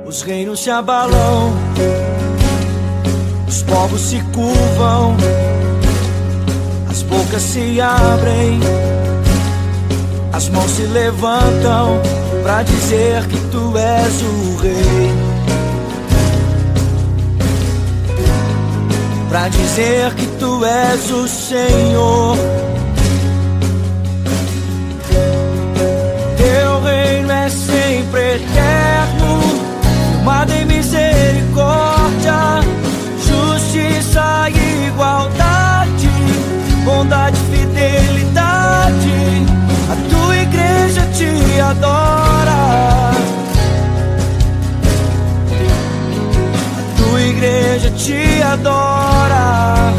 Os reinos se abalam, os povos se curvam, as bocas se abrem, as mãos se levantam pra dizer que tu és o rei, pra dizer que tu és o Senhor. Teu reino é sempre eterno, firmado em misericórdia, justiça e igualdade, bondade e fidelidade. A tua igreja te adora, a tua igreja te adora.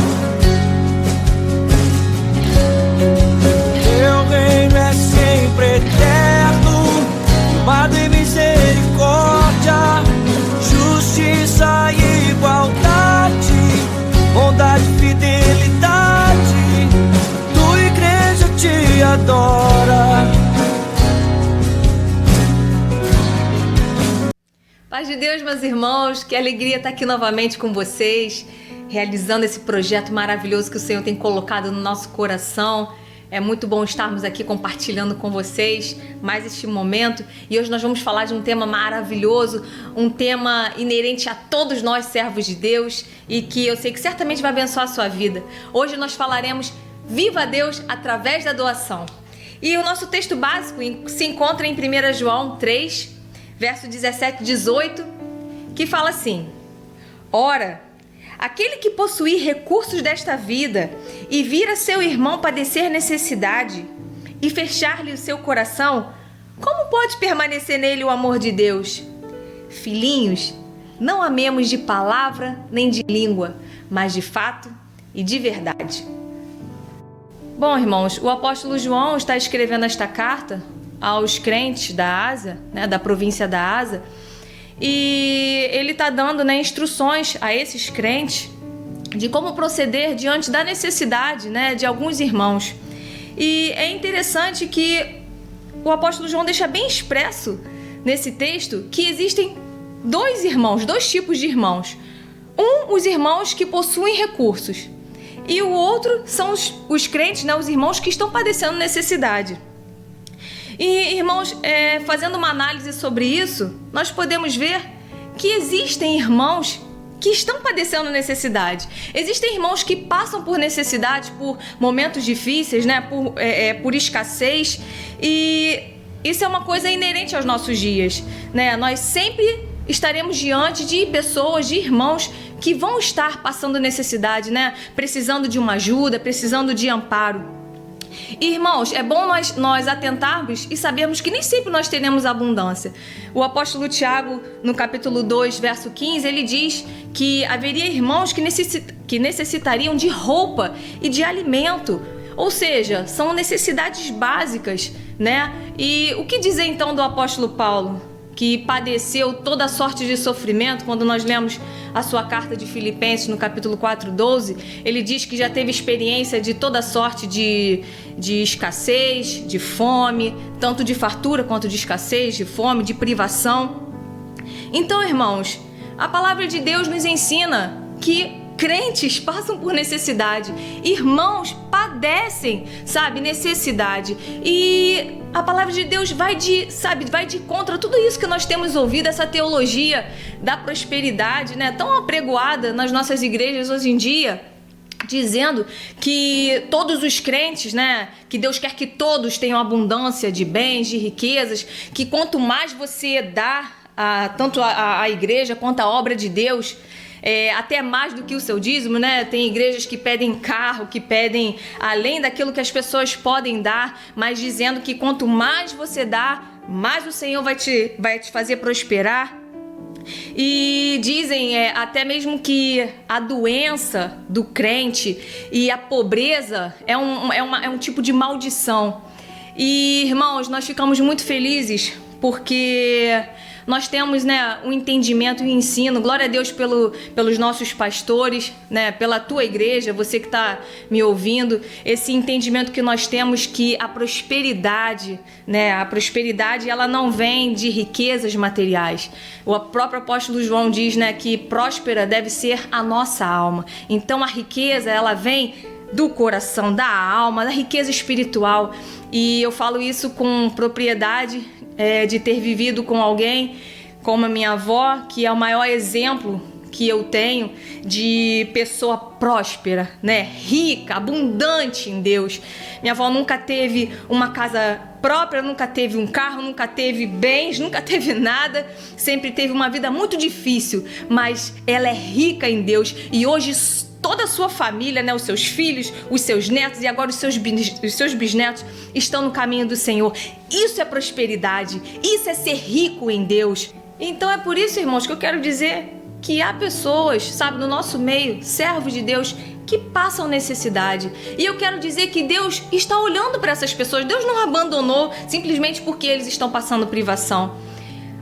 Teu reino é sempre eterno, firmado em misericórdia, justiça e igualdade, bondade e fidelidade. A tua igreja te adora. Paz de Deus, meus irmãos, que alegria estar aqui novamente com vocês, realizando esse projeto maravilhoso que o Senhor tem colocado no nosso coração. É muito bom estarmos aqui compartilhando com vocês mais este momento. E hoje nós vamos falar de um tema maravilhoso, um tema inerente a todos nós, servos de Deus, e que eu sei que certamente vai abençoar a sua vida. Hoje nós falaremos Viva Deus através da doação. E o nosso texto básico se encontra em 1 João 3, verso 17 e 18, que fala assim: Ora, aquele que possuir recursos desta vida e vir a seu irmão padecer necessidade e fechar-lhe o seu coração, como pode permanecer nele o amor de Deus? Filhinhos, não amemos de palavra nem de língua, mas de fato e de verdade. Bom, irmãos, o apóstolo João está escrevendo esta carta aos crentes da Ásia, da província da Ásia, e ele está dando instruções a esses crentes de como proceder diante da necessidade de alguns irmãos. E é interessante que o apóstolo João deixa bem expresso nesse texto que existem dois tipos de irmãos. Os irmãos que possuem recursos, e o outro são os crentes, os irmãos que estão padecendo necessidade. E, irmãos, fazendo uma análise sobre isso, nós podemos ver que existem irmãos que estão padecendo necessidade. Existem irmãos que passam por necessidade, por momentos difíceis, por escassez, e isso é uma coisa inerente aos nossos dias, Nós sempre estaremos diante de pessoas, de irmãos que vão estar passando necessidade, precisando de uma ajuda, precisando de amparo. E, irmãos, é bom nós atentarmos e sabermos que nem sempre nós teremos abundância. O apóstolo Tiago, no capítulo 2, verso 15, ele diz que haveria irmãos que necessitariam de roupa e de alimento. Ou seja, são necessidades básicas, E o que dizer então do apóstolo Paulo, que padeceu toda sorte de sofrimento? Quando nós lemos a sua carta de Filipenses, no capítulo 4, 12, ele diz que já teve experiência de toda sorte de escassez, de fome, tanto de fartura quanto de escassez, de fome, de privação. Então, irmãos, a palavra de Deus nos ensina que crentes passam por necessidade, irmãos padecem, necessidade. E a palavra de Deus vai de contra tudo isso que nós temos ouvido, essa teologia da prosperidade, tão apregoada nas nossas igrejas hoje em dia, dizendo que todos os crentes, que Deus quer que todos tenham abundância de bens, de riquezas, que quanto mais você dá, tanto a igreja quanto a obra de Deus, até mais do que o seu dízimo, Tem igrejas que pedem carro, que pedem além daquilo que as pessoas podem dar, mas dizendo que quanto mais você dá, mais o Senhor vai te fazer prosperar. E dizem até mesmo que a doença do crente e a pobreza é um tipo de maldição. E, irmãos, nós ficamos muito felizes porque nós temos, né, um entendimento e um ensino. Glória a Deus pelos nossos pastores, né, pela tua igreja, você que está me ouvindo, esse entendimento que nós temos que a prosperidade, né, ela não vem de riquezas materiais. O próprio apóstolo João diz, né, que próspera deve ser a nossa alma. Então a riqueza, ela vem do coração, da alma, da riqueza espiritual. E eu falo isso com propriedade, de ter vivido com alguém como a minha avó, que é o maior exemplo que eu tenho de pessoa próspera, né? Rica, abundante em Deus. Minha avó nunca teve uma casa própria, nunca teve um carro, nunca teve bens, nunca teve nada, sempre teve uma vida muito difícil, mas ela é rica em Deus e hoje toda a sua família, né, os seus filhos, os seus netos e agora os seus bisnetos estão no caminho do Senhor. Isso é prosperidade, isso é ser rico em Deus. Então é por isso, irmãos, que eu quero dizer que há pessoas, sabe, no nosso meio, servos de Deus, que passam necessidade. E eu quero dizer que Deus está olhando para essas pessoas. Deus não abandonou simplesmente porque eles estão passando privação.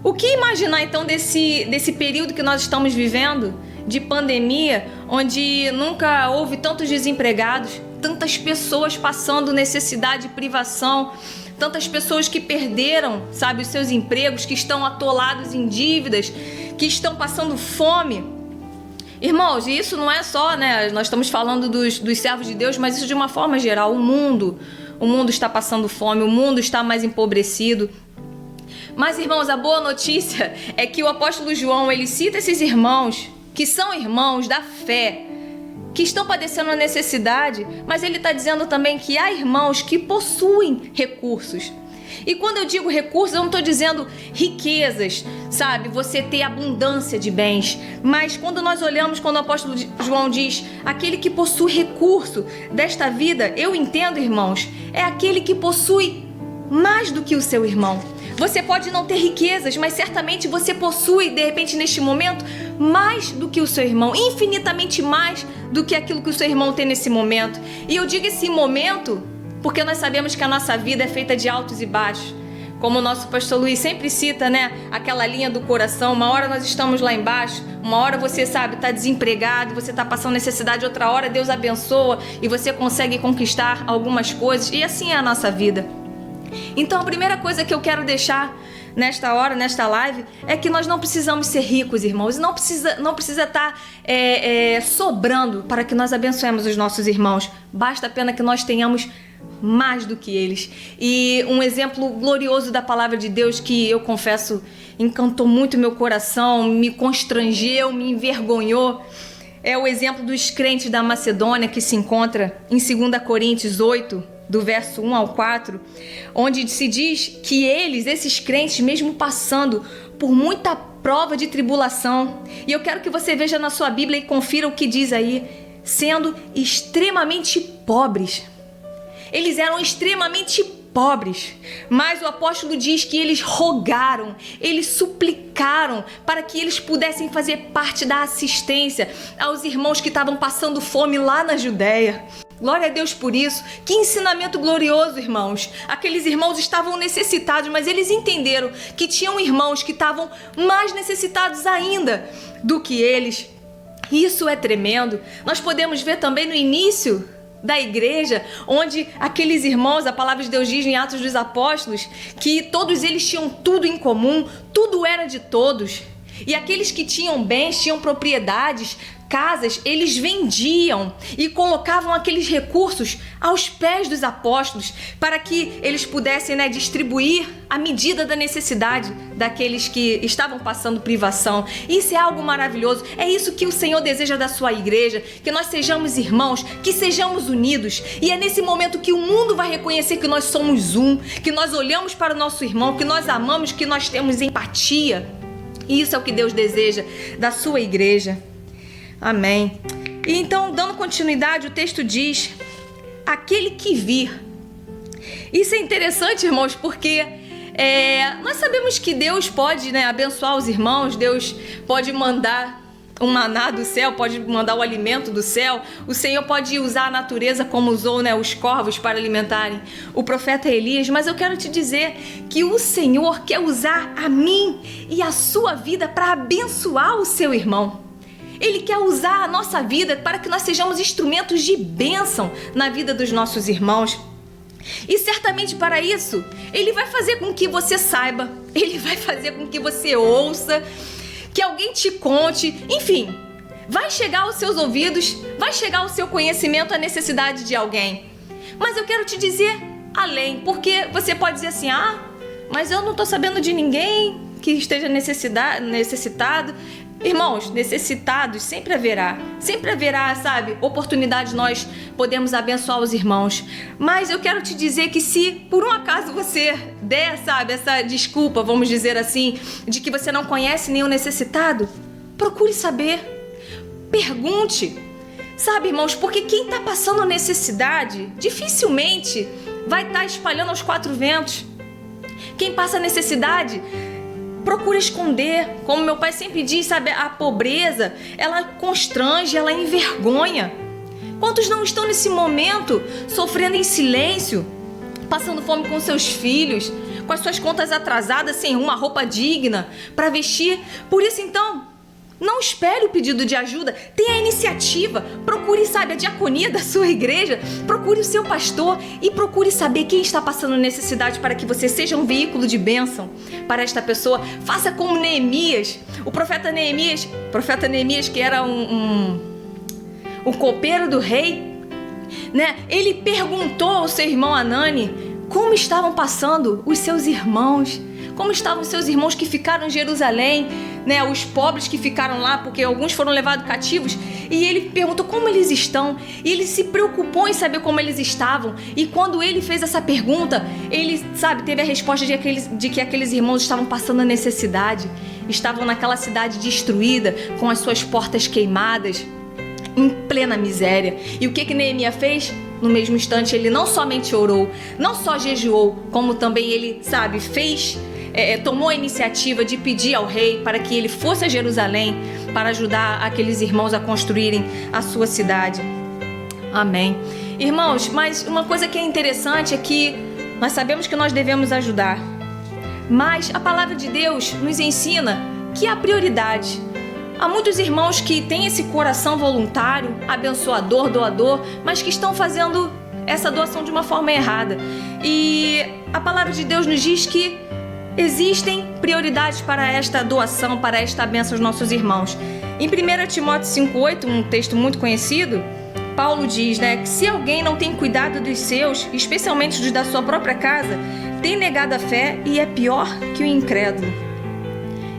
O que imaginar então desse período que nós estamos vivendo, de pandemia, onde nunca houve tantos desempregados, tantas pessoas passando necessidade e privação, tantas pessoas que perderam, sabe, os seus empregos, que estão atolados em dívidas, que estão passando fome. Irmãos, e isso não é só, né, nós estamos falando dos servos de Deus, mas isso de uma forma geral, o mundo está passando fome, o mundo está mais empobrecido. Mas, irmãos, a boa notícia é que o apóstolo João, ele cita esses irmãos, que são irmãos da fé, que estão padecendo a necessidade, mas ele está dizendo também que há irmãos que possuem recursos. E quando eu digo recursos, eu não estou dizendo riquezas, sabe? Você ter abundância de bens. Mas quando nós olhamos, quando o apóstolo João diz, aquele que possui recurso desta vida, eu entendo, irmãos, é aquele que possui mais do que o seu irmão. Você pode não ter riquezas, mas certamente você possui, de repente, neste momento, mais do que o seu irmão, infinitamente mais do que aquilo que o seu irmão tem nesse momento. E eu digo esse momento porque nós sabemos que a nossa vida é feita de altos e baixos. Como o nosso pastor Luiz sempre cita, né, aquela linha do coração, uma hora nós estamos lá embaixo, uma hora você sabe, está desempregado, você está passando necessidade, outra hora Deus abençoa e você consegue conquistar algumas coisas, e assim é a nossa vida. Então a primeira coisa que eu quero deixar nesta hora, nesta live, é que nós não precisamos ser ricos, irmãos, não precisa estar sobrando para que nós abençoemos os nossos irmãos, basta apenas que nós tenhamos mais do que eles. E um exemplo glorioso da palavra de Deus que eu confesso encantou muito meu coração, me constrangeu, me envergonhou, é o exemplo dos crentes da Macedônia, que se encontra em 2 Coríntios 8, do verso 1 ao 4, onde se diz que esses crentes, mesmo passando por muita prova de tribulação, e eu quero que você veja na sua Bíblia e confira o que diz aí, sendo extremamente pobres. Eles eram extremamente pobres, mas o apóstolo diz que eles rogaram, eles suplicaram para que eles pudessem fazer parte da assistência aos irmãos que estavam passando fome lá na Judéia. Glória a Deus por isso. Que ensinamento glorioso, irmãos. Aqueles irmãos estavam necessitados, mas eles entenderam que tinham irmãos que estavam mais necessitados ainda do que eles. Isso é tremendo. Nós podemos ver também no início da igreja, onde aqueles irmãos, a palavra de Deus diz em Atos dos Apóstolos, que todos eles tinham tudo em comum, tudo era de todos. E aqueles que tinham bens, tinham propriedades, casas, eles vendiam e colocavam aqueles recursos aos pés dos apóstolos para que eles pudessem, distribuir à medida da necessidade daqueles que estavam passando privação. Isso é algo maravilhoso. É isso que o Senhor deseja da sua igreja, que nós sejamos irmãos, que sejamos unidos. E é nesse momento que o mundo vai reconhecer que nós somos um, que nós olhamos para o nosso irmão, que nós amamos, que nós temos empatia. E isso é o que Deus deseja da sua igreja. Amém. E então, dando continuidade, o texto diz, aquele que vir. Isso é interessante, irmãos, porque nós sabemos que Deus pode, abençoar os irmãos, Deus pode mandar um maná do céu, pode mandar o alimento do céu. O Senhor pode usar a natureza como usou, né, os corvos para alimentarem o profeta Elias. Mas eu quero te dizer que o Senhor quer usar a mim e a sua vida para abençoar o seu irmão. Ele quer usar a nossa vida para que nós sejamos instrumentos de bênção na vida dos nossos irmãos. E certamente para isso, Ele vai fazer com que você saiba, Ele vai fazer com que você ouça, que alguém te conte, enfim, vai chegar aos seus ouvidos, vai chegar ao seu conhecimento a necessidade de alguém. Mas eu quero te dizer além, porque você pode dizer assim, mas eu não estou sabendo de ninguém que esteja necessitado. Irmãos, necessitados sempre haverá, sabe, oportunidade de nós podemos abençoar os irmãos. Mas eu quero te dizer que se por um acaso você der, sabe, essa desculpa, vamos dizer assim, de que você não conhece nenhum necessitado, procure saber, pergunte, sabe, irmãos, porque quem está passando necessidade dificilmente vai estar espalhando aos quatro ventos. Quem passa necessidade procura esconder, como meu pai sempre diz, sabe, a pobreza, ela constrange, ela envergonha. Quantos não estão nesse momento sofrendo em silêncio, passando fome com seus filhos, com as suas contas atrasadas, sem uma roupa digna para vestir? Por isso, então, não espere o pedido de ajuda, tenha a iniciativa, procure, sabe, a diaconia da sua igreja, procure o seu pastor e procure saber quem está passando necessidade para que você seja um veículo de bênção para esta pessoa. Faça como Neemias, o profeta Neemias que era um copeiro do rei, né? Ele perguntou ao seu irmão Hanani como estavam passando os seus irmãos, como estavam os seus irmãos que ficaram em Jerusalém, né, os pobres que ficaram lá, porque alguns foram levados cativos, e ele perguntou como eles estão, e ele se preocupou em saber como eles estavam, e quando ele fez essa pergunta, ele, sabe, teve a resposta de que aqueles irmãos estavam passando a necessidade, estavam naquela cidade destruída, com as suas portas queimadas, em plena miséria. E o que Neemias fez? No mesmo instante, ele não somente orou, não só jejuou, como também ele, sabe, tomou a iniciativa de pedir ao rei para que ele fosse a Jerusalém para ajudar aqueles irmãos a construírem a sua cidade. Amém. Irmãos, mas uma coisa que é interessante é que nós sabemos que nós devemos ajudar, mas a palavra de Deus nos ensina que há prioridade. Há muitos irmãos que têm esse coração voluntário, abençoador, doador, mas que estão fazendo essa doação de uma forma errada. E a palavra de Deus nos diz que existem prioridades para esta doação, para esta bênção aos nossos irmãos. Em 1 Timóteo 5,8, um texto muito conhecido, Paulo diz, né, que se alguém não tem cuidado dos seus, especialmente dos da sua própria casa, tem negado a fé e é pior que o incrédulo.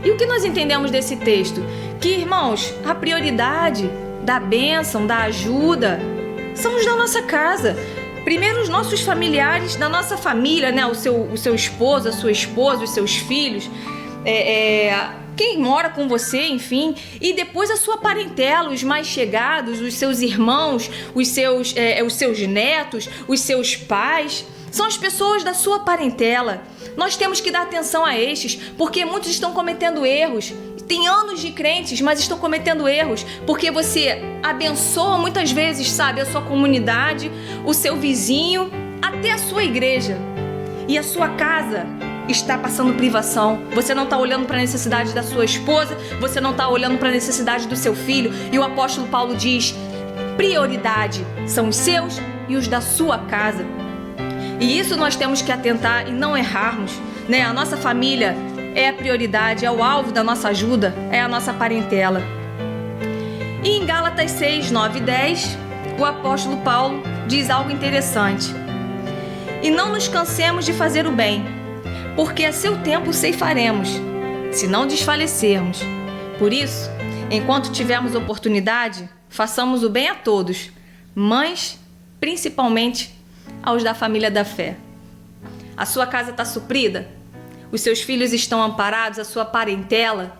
E o que nós entendemos desse texto? Que, irmãos, a prioridade da bênção, da ajuda, são os da nossa casa. Primeiro os nossos familiares, da nossa família, né? O seu esposo, a sua esposa, os seus filhos, quem mora com você, enfim. E depois a sua parentela, os mais chegados, os seus irmãos, os seus netos, os seus pais. São as pessoas da sua parentela. Nós temos que dar atenção a estes, porque muitos estão cometendo erros. Tem anos de crentes, mas estão cometendo erros, porque você abençoa muitas vezes, sabe, a sua comunidade, o seu vizinho, até a sua igreja. E a sua casa está passando privação. Você não está olhando para a necessidade da sua esposa, você não está olhando para a necessidade do seu filho. E o apóstolo Paulo diz, prioridade são os seus e os da sua casa. E isso nós temos que atentar e não errarmos, né? A nossa família é a prioridade, é o alvo da nossa ajuda, é a nossa parentela. E em Gálatas 6, 9 e 10, o apóstolo Paulo diz algo interessante. E não nos cansemos de fazer o bem, porque a seu tempo ceifaremos, se não desfalecermos. Por isso, enquanto tivermos oportunidade, façamos o bem a todos, mas principalmente aos da família da fé. A sua casa está suprida? Os seus filhos estão amparados? A sua parentela?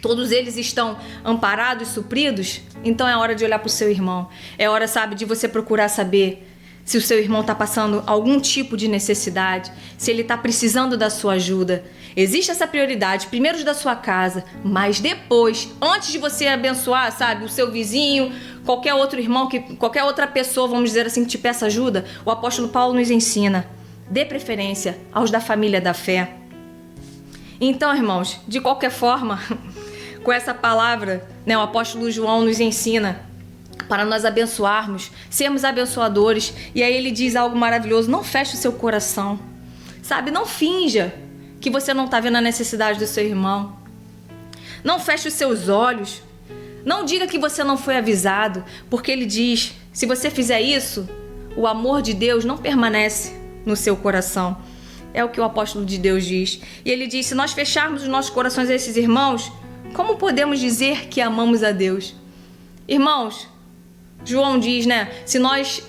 Todos eles estão amparados, supridos? Então é hora de olhar para o seu irmão. É hora, sabe, de você procurar saber se o seu irmão está passando algum tipo de necessidade, se ele está precisando da sua ajuda. Existe essa prioridade, primeiro da sua casa, mas depois, antes de você abençoar, sabe, o seu vizinho, qualquer outro irmão, qualquer outra pessoa, vamos dizer assim, que te peça ajuda, o apóstolo Paulo nos ensina, dê preferência aos da família da fé. Então, irmãos, de qualquer forma, com essa palavra, né, o apóstolo João nos ensina para nós abençoarmos, sermos abençoadores. E aí ele diz algo maravilhoso: não feche o seu coração, sabe? Não finja que você não está vendo a necessidade do seu irmão. Não feche os seus olhos. Não diga que você não foi avisado, porque ele diz, se você fizer isso, o amor de Deus não permanece no seu coração. É o que o apóstolo de Deus diz. E ele diz, se nós fecharmos os nossos corações a esses irmãos, como podemos dizer que amamos a Deus? Irmãos, João diz, né? Se nós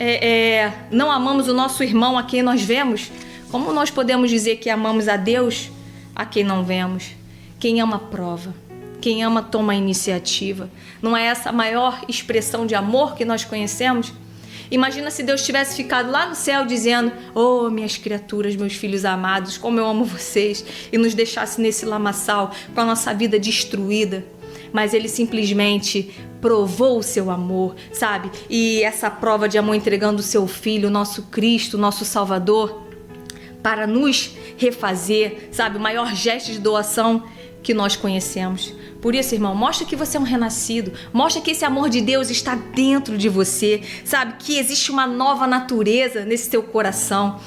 não amamos o nosso irmão a quem nós vemos, como nós podemos dizer que amamos a Deus a quem não vemos? Quem ama prova, quem ama toma a iniciativa. Não é essa a maior expressão de amor que nós conhecemos? Imagina se Deus tivesse ficado lá no céu dizendo, oh, minhas criaturas, meus filhos amados, como eu amo vocês, e nos deixasse nesse lamaçal com a nossa vida destruída. Mas ele simplesmente provou o seu amor, sabe? E essa prova de amor entregando o seu Filho, o nosso Cristo, o nosso Salvador, para nos refazer, sabe? O maior gesto de doação que nós conhecemos. Por isso, irmão, mostra que você é um renascido, mostra que esse amor de Deus está dentro de você, sabe? Que existe uma nova natureza nesse teu coração.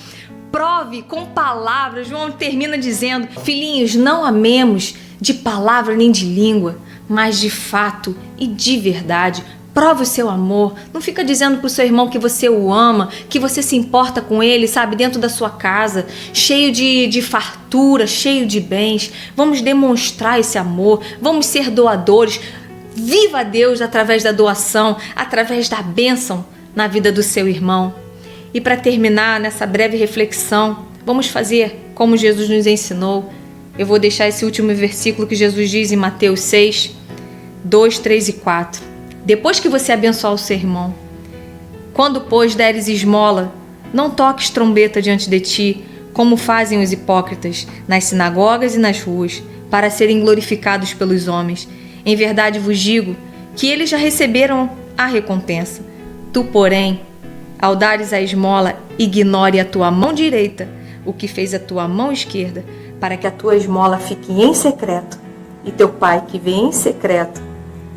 Prove com palavras. João termina dizendo, filhinhos, não amemos de palavra nem de língua, mas de fato e de verdade. Prove o seu amor. Não fica dizendo pro seu irmão que você o ama, que você se importa com ele, sabe? Dentro da sua casa, cheio de fartura, cheio de bens. Vamos demonstrar esse amor. Vamos ser doadores. Viva Deus através da doação, através da bênção na vida do seu irmão. E para terminar nessa breve reflexão, vamos fazer como Jesus nos ensinou. Eu vou deixar esse último versículo que Jesus diz em Mateus 6, 2, 3 e 4. Depois que você abençoar o seu irmão, quando, pois, deres esmola, não toques trombeta diante de ti, como fazem os hipócritas nas sinagogas e nas ruas, para serem glorificados pelos homens. Em verdade vos digo que eles já receberam a recompensa. Tu, porém, ao dares a esmola, ignore a tua mão direita o que fez a tua mão esquerda, para que a tua esmola fique em secreto, e teu Pai que vê em secreto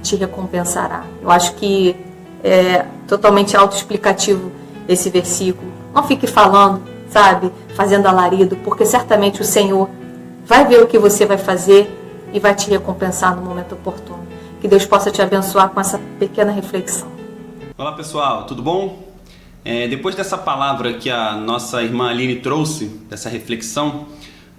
te recompensará. Eu acho que é totalmente autoexplicativo esse versículo. Não fique falando, sabe, fazendo alarido, porque certamente o Senhor vai ver o que você vai fazer e vai te recompensar no momento oportuno. Que Deus possa te abençoar com essa pequena reflexão. Olá pessoal, tudo bom? Depois dessa palavra que a nossa irmã Aline trouxe, dessa reflexão,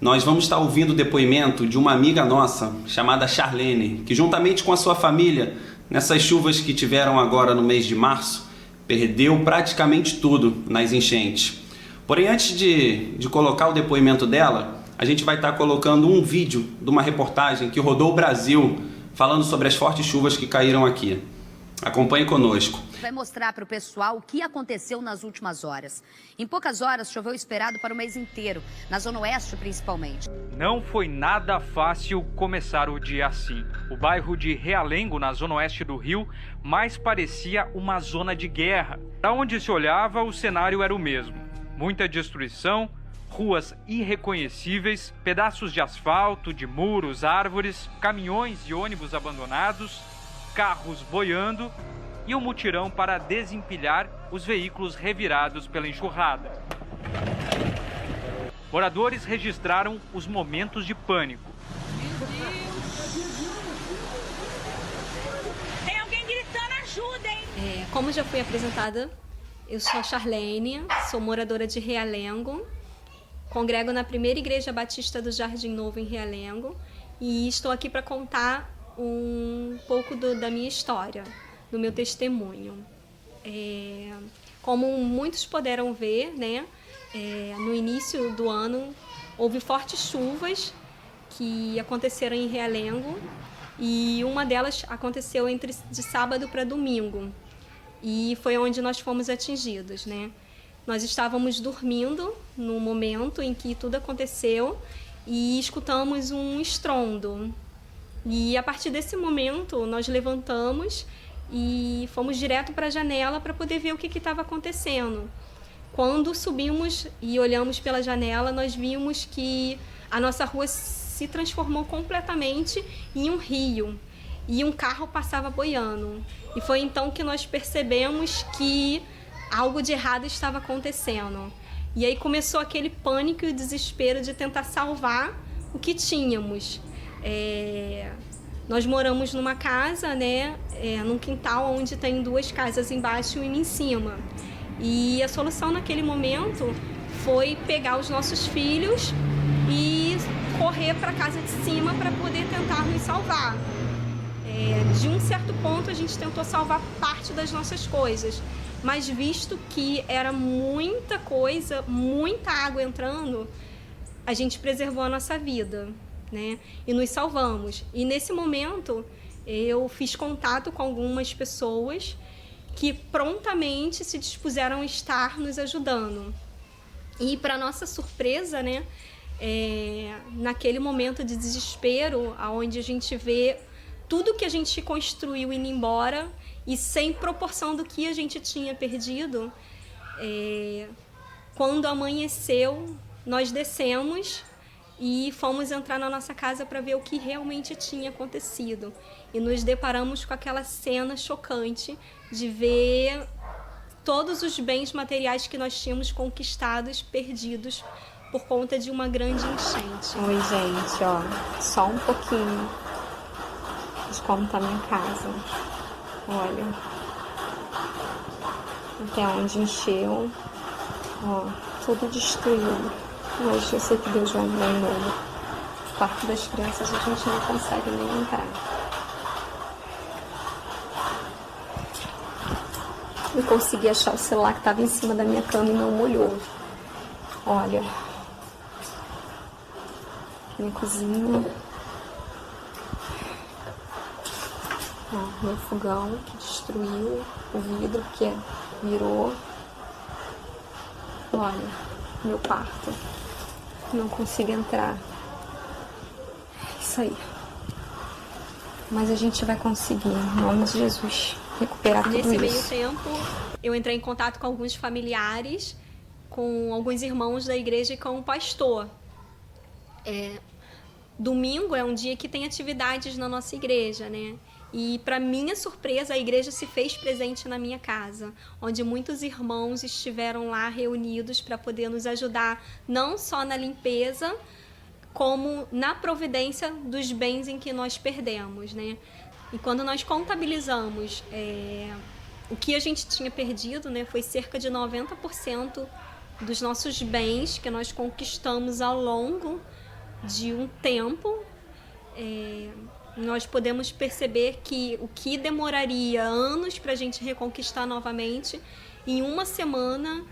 nós vamos estar ouvindo o depoimento de uma amiga nossa, chamada Charlene, que juntamente com a sua família, nessas chuvas que tiveram agora no mês de março, perdeu praticamente tudo nas enchentes. Porém, antes de colocar o depoimento dela, a gente vai estar colocando um vídeo de uma reportagem que rodou o Brasil, falando sobre as fortes chuvas que caíram aqui. Acompanhe conosco. Vai mostrar para o pessoal o que aconteceu nas últimas horas. Em poucas horas, choveu esperado para o mês inteiro, na Zona Oeste principalmente. Não foi nada fácil começar o dia assim. O bairro de Realengo, na Zona Oeste do Rio, mais parecia uma zona de guerra. Para onde se olhava, o cenário era o mesmo. Muita destruição, ruas irreconhecíveis, pedaços de asfalto, de muros, árvores, caminhões e ônibus abandonados, carros boiando e um mutirão para desempilhar os veículos revirados pela enxurrada. Moradores registraram os momentos de pânico. Tem alguém gritando ajuda, hein? Como já fui apresentada, eu sou a Charlene, sou moradora de Realengo, congrego na Primeira Igreja Batista do Jardim Novo em Realengo e estou aqui para contar um pouco da minha história, do meu testemunho. Como muitos puderam ver, né, no início do ano houve fortes chuvas que aconteceram em Realengo e uma delas aconteceu de sábado para domingo e foi onde nós fomos atingidos, né? Nós estávamos dormindo no momento em que tudo aconteceu e escutamos um estrondo. E a partir desse momento nós levantamos e fomos direto para a janela para poder ver o que estava acontecendo. Quando subimos e olhamos pela janela, nós vimos que a nossa rua se transformou completamente em um rio e um carro passava boiando. E foi então que nós percebemos que algo de errado estava acontecendo. E aí começou aquele pânico e o desespero de tentar salvar o que tínhamos. Nós moramos numa casa, né, num quintal onde tem 2 casas embaixo e uma em cima. E a solução naquele momento foi pegar os nossos filhos e correr para a casa de cima para poder tentar nos salvar. De um certo ponto a gente tentou salvar parte das nossas coisas, mas visto que era muita coisa, muita água entrando, a gente preservou a nossa vida, né? E nos salvamos. E nesse momento eu fiz contato com algumas pessoas que prontamente se dispuseram a estar nos ajudando. E para nossa surpresa, né, naquele momento de desespero, onde a gente vê tudo que a gente construiu indo embora e sem proporção do que a gente tinha perdido, quando amanheceu, nós descemos e fomos entrar na nossa casa para ver o que realmente tinha acontecido. E nos deparamos com aquela cena chocante de ver todos os bens materiais que nós tínhamos conquistados, perdidos por conta de uma grande enchente. Oi, gente, ó, só um pouquinho de como tá minha casa. Olha, até onde encheu, ó, tudo destruído. Mas eu sei que Deus vai me dar em novo. O quarto das crianças a gente não consegue nem entrar. Eu consegui achar o celular que estava em cima da minha cama e não molhou. Olha, minha cozinha. Ó, meu fogão que destruiu o vidro que virou. Olha, meu quarto. Não consigo entrar. Isso aí. Mas a gente vai conseguir, em nome de Jesus, recuperar tudo isso. Nesse meio tempo, eu entrei em contato com alguns familiares, com alguns irmãos da igreja e com o pastor. Domingo é um dia que tem atividades na nossa igreja, né? E, para minha surpresa, a igreja se fez presente na minha casa, onde muitos irmãos estiveram lá reunidos para poder nos ajudar, não só na limpeza, como na providência dos bens em que nós perdemos, né? E quando nós contabilizamos o que a gente tinha perdido, né, foi cerca de 90% dos nossos bens que nós conquistamos ao longo de um tempo. Nós podemos perceber que o que demoraria anos para a gente reconquistar novamente, em uma semana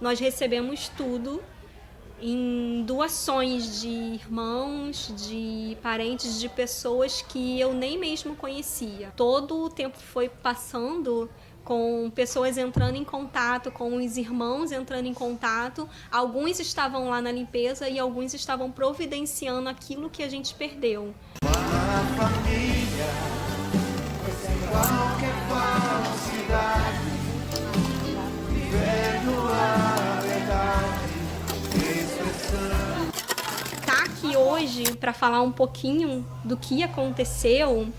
nós recebemos tudo em doações de irmãos, de parentes, de pessoas que eu nem mesmo conhecia. Todo o tempo foi passando com pessoas entrando em contato, com os irmãos entrando em contato. Alguns estavam lá na limpeza e alguns estavam providenciando aquilo que a gente perdeu. Uma família, sem qualquer falsidade, vivendo a verdade, expressando. Tá aqui hoje para falar um pouquinho do que aconteceu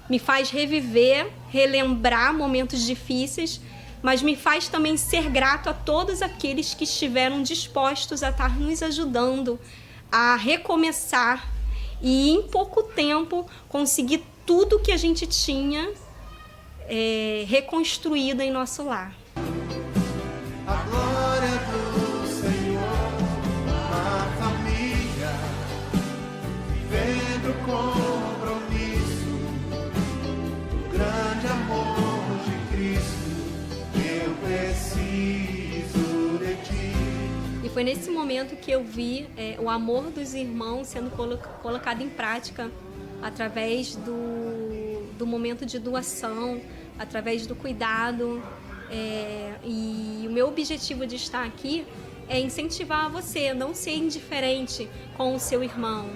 me faz reviver, relembrar momentos difíceis, mas me faz também ser grato a todos aqueles que estiveram dispostos a estar nos ajudando a recomeçar e em pouco tempo conseguir tudo que a gente tinha reconstruído em nosso lar. A glória do Senhor, uma família, vivendo compromisso, o grande amor de Cristo, eu preciso de ti. E foi nesse momento que eu vi o amor dos irmãos sendo colocado em prática através do momento de doação, através do cuidado E o meu objetivo de estar aqui é incentivar você a não ser indiferente com o seu irmão,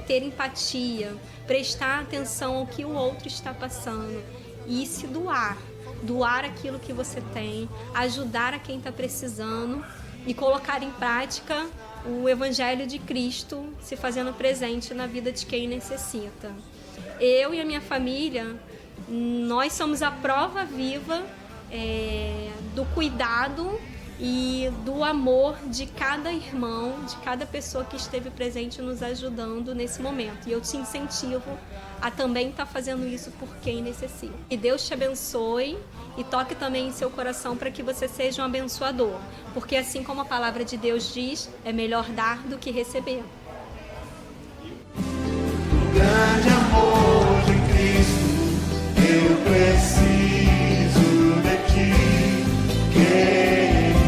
ter empatia, prestar atenção ao que o outro está passando e se doar aquilo que você tem, ajudar a quem está precisando e colocar em prática o Evangelho de Cristo se fazendo presente na vida de quem necessita. Eu e a minha família, nós somos a prova viva do cuidado e do amor de cada irmão, de cada pessoa que esteve presente nos ajudando nesse momento. E eu te incentivo a também estar fazendo isso por quem necessita. Que Deus te abençoe e toque também em seu coração para que você seja um abençoador. Porque assim como a palavra de Deus diz, é melhor dar do que receber. O grande amor de Cristo, eu preciso de ti, querido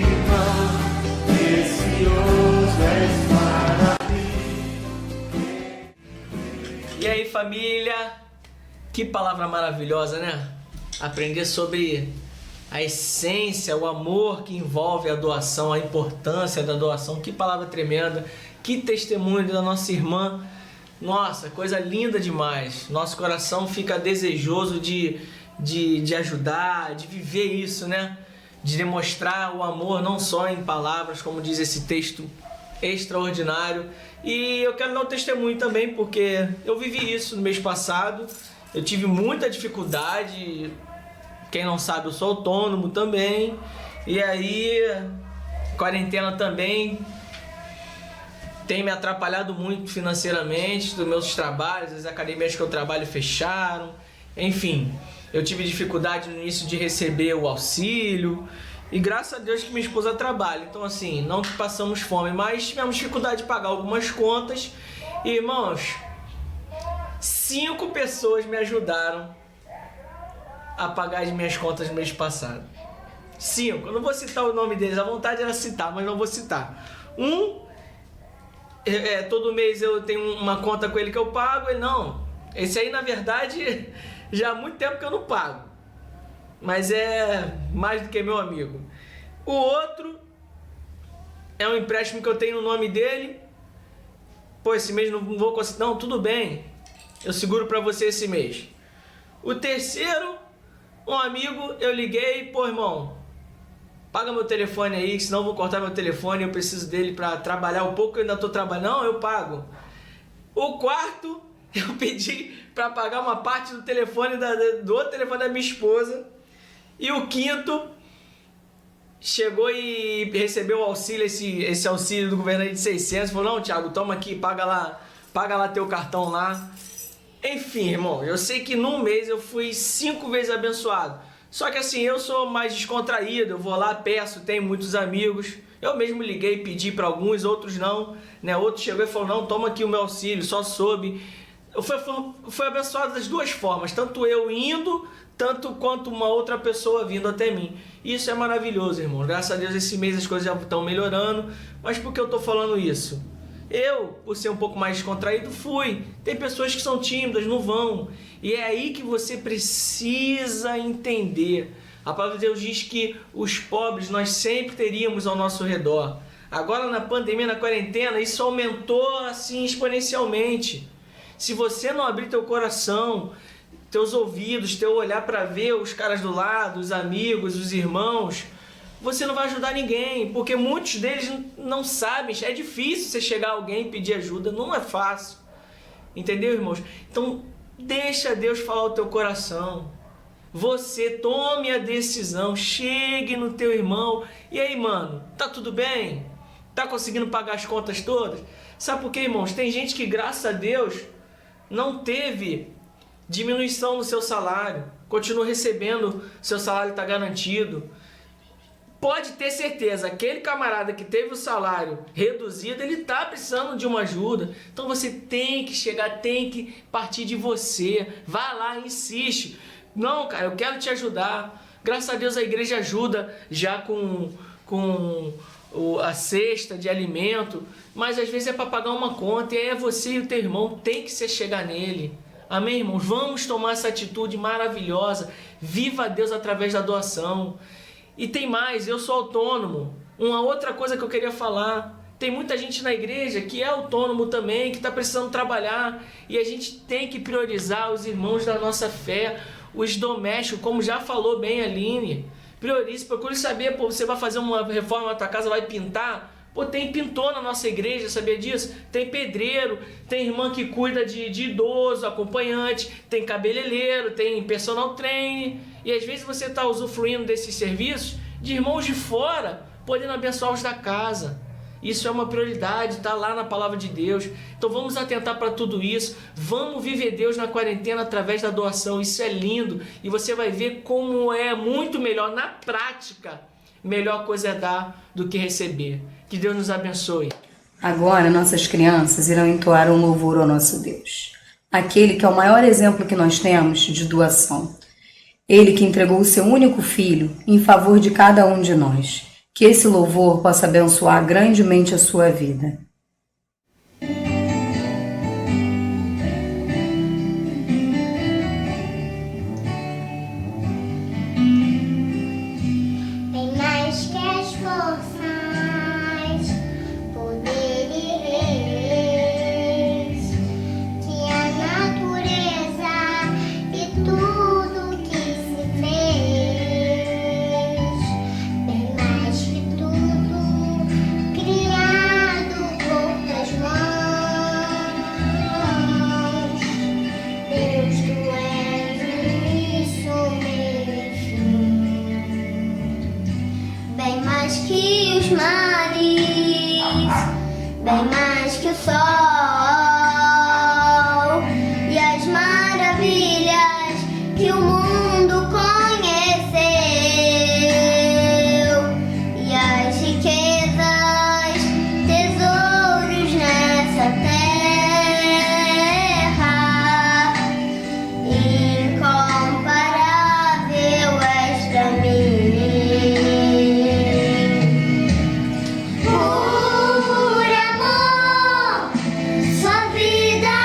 irmão, precioso és para mim. E aí, família, que palavra maravilhosa, né? Aprender sobre a essência, o amor que envolve a doação, a importância da doação. Que palavra tremenda, que testemunho da nossa irmã. Nossa, coisa linda demais. Nosso coração fica desejoso de ajudar, de viver isso, né? De demonstrar o amor não só em palavras, como diz esse texto extraordinário. E eu quero dar um testemunho também, porque eu vivi isso no mês passado. Eu tive muita dificuldade. Quem não sabe, eu sou autônomo também. E aí, quarentena também tem me atrapalhado muito financeiramente, dos meus trabalhos, as academias que eu trabalho fecharam. Enfim, eu tive dificuldade no início de receber o auxílio. E graças a Deus que minha esposa trabalha. Então assim, não que passamos fome, mas tivemos dificuldade de pagar algumas contas. E, irmãos, 5 pessoas me ajudaram a pagar as minhas contas no mês passado. 5. Eu não vou citar o nome deles, a vontade era citar, mas não vou citar. Todo mês eu tenho uma conta com ele que eu pago, e não. Esse aí, na verdade, já há muito tempo que eu não pago. Mas é mais do que meu amigo. O outro é um empréstimo que eu tenho no nome dele. Pô, esse mês não vou conseguir. Não, tudo bem. Eu seguro pra você esse mês. O terceiro, um amigo, eu liguei. Pô, irmão, paga meu telefone aí, senão eu vou cortar meu telefone. Eu preciso dele pra trabalhar um pouco. Eu ainda tô trabalhando. Não, eu pago. O quarto, eu pedi pra pagar uma parte do telefone do outro telefone da minha esposa. E o quinto chegou e recebeu o auxílio, esse auxílio do governo aí de 600. Falou, não, Thiago, toma aqui, paga lá teu cartão lá. Enfim, irmão, eu sei que num mês eu fui 5 vezes abençoado. Só que assim, eu sou mais descontraído, eu vou lá, peço, tenho muitos amigos. Eu mesmo liguei, pedi para alguns, outros não, né? Outro chegou e falou, não, toma aqui o meu auxílio, só soube. Eu fui abençoado das duas formas, tanto eu indo, tanto quanto uma outra pessoa vindo até mim. Isso é maravilhoso, irmão. Graças a Deus esse mês as coisas já estão melhorando. Mas por que eu tô falando isso? Eu, por ser um pouco mais descontraído, fui. Tem pessoas que são tímidas, não vão. E é aí que você precisa entender. A palavra de Deus diz que os pobres nós sempre teríamos ao nosso redor. Agora na pandemia, na quarentena, isso aumentou assim exponencialmente. Se você não abrir teu coração, teus ouvidos, teu olhar para ver os caras do lado, os amigos, os irmãos, você não vai ajudar ninguém, porque muitos deles não sabem. É difícil você chegar a alguém e pedir ajuda, não é fácil. Entendeu, irmãos? Então, deixa Deus falar o teu coração. Você tome a decisão, chegue no teu irmão. E aí, mano, tá tudo bem? Tá conseguindo pagar as contas todas? Sabe por quê, irmãos? Tem gente que, graças a Deus, não teve diminuição no seu salário, continua recebendo, seu salário está garantido. Pode ter certeza, aquele camarada que teve o salário reduzido, ele está precisando de uma ajuda. Então você tem que chegar, tem que partir de você. Vai lá, insiste. Não, cara, eu quero te ajudar. Graças a Deus a igreja ajuda já com a cesta de alimento, mas às vezes é para pagar uma conta, e aí é você e o teu irmão, tem que se chegar nele. Amém, irmãos? Vamos tomar essa atitude maravilhosa. Viva a Deus através da doação. E tem mais, eu sou autônomo. Uma outra coisa que eu queria falar. Tem muita gente na igreja que é autônomo também, que está precisando trabalhar. E a gente tem que priorizar os irmãos da nossa fé, os domésticos, como já falou bem a Aline. Priorize, procure saber, pô, você vai fazer uma reforma na tua casa, vai pintar? Pô, tem pintor na nossa igreja, sabia disso? Tem pedreiro, tem irmã que cuida de idoso, acompanhante, tem cabeleireiro, tem personal trainer. E às vezes você está usufruindo desses serviços de irmãos de fora, podendo abençoar os da casa. Isso é uma prioridade, está lá na palavra de Deus. Então vamos atentar para tudo isso. Vamos viver Deus na quarentena através da doação. Isso é lindo. E você vai ver como é muito melhor na prática. Melhor coisa é dar do que receber. Que Deus nos abençoe. Agora nossas crianças irão entoar um louvor ao nosso Deus. Aquele que é o maior exemplo que nós temos de doação. Ele que entregou o seu único filho em favor de cada um de nós. Que esse louvor possa abençoar grandemente a sua vida. Bem mais que as forças, poder e reis, que a natureza e tudo que se fez. Bem mais que tudo criado por tuas mãos. Deus, tu és o início, meio e fim. Bem mais que os mares, bem mais que o sol e as maravilhas que o mundo conheceu, e as riquezas, tesouros nessa terra. Incomparável és pra mim. Por amor, sua vida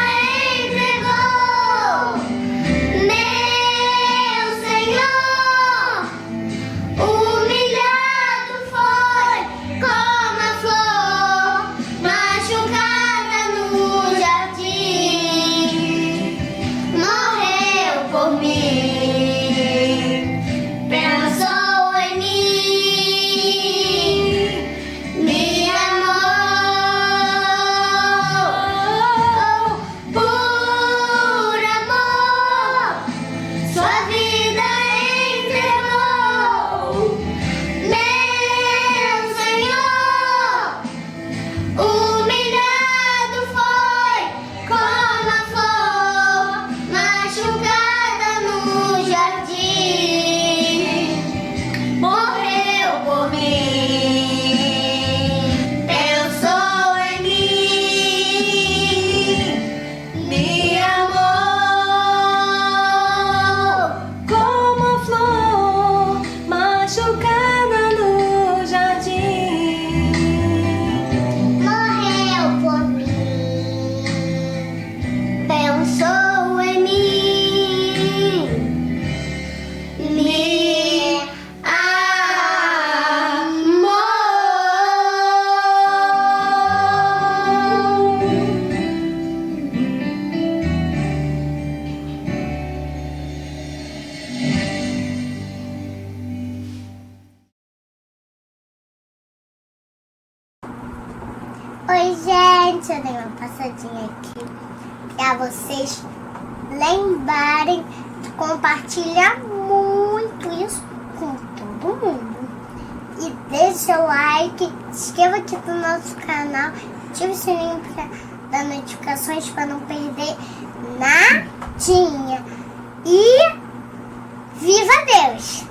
entregou, meu Senhor. Humilhado foi como a flor machucada no jardim. Morreu por mim, pensou em mim, me amou. Por amor, sua vida entregou, meu Senhor. Humilhado foi como a flor machucada no jardim. Morreu por mim, pensou em mim, me amou. Como a flor machucada no jardim. Morreu por mim, pensou em mim, me Oi, gente, eu dei uma passadinha aqui pra vocês lembrarem de compartilhar muito isso com todo mundo. E deixe seu like, se inscreva aqui no nosso canal, ative o sininho para dar notificações para não perder nadinha. E viva Deus!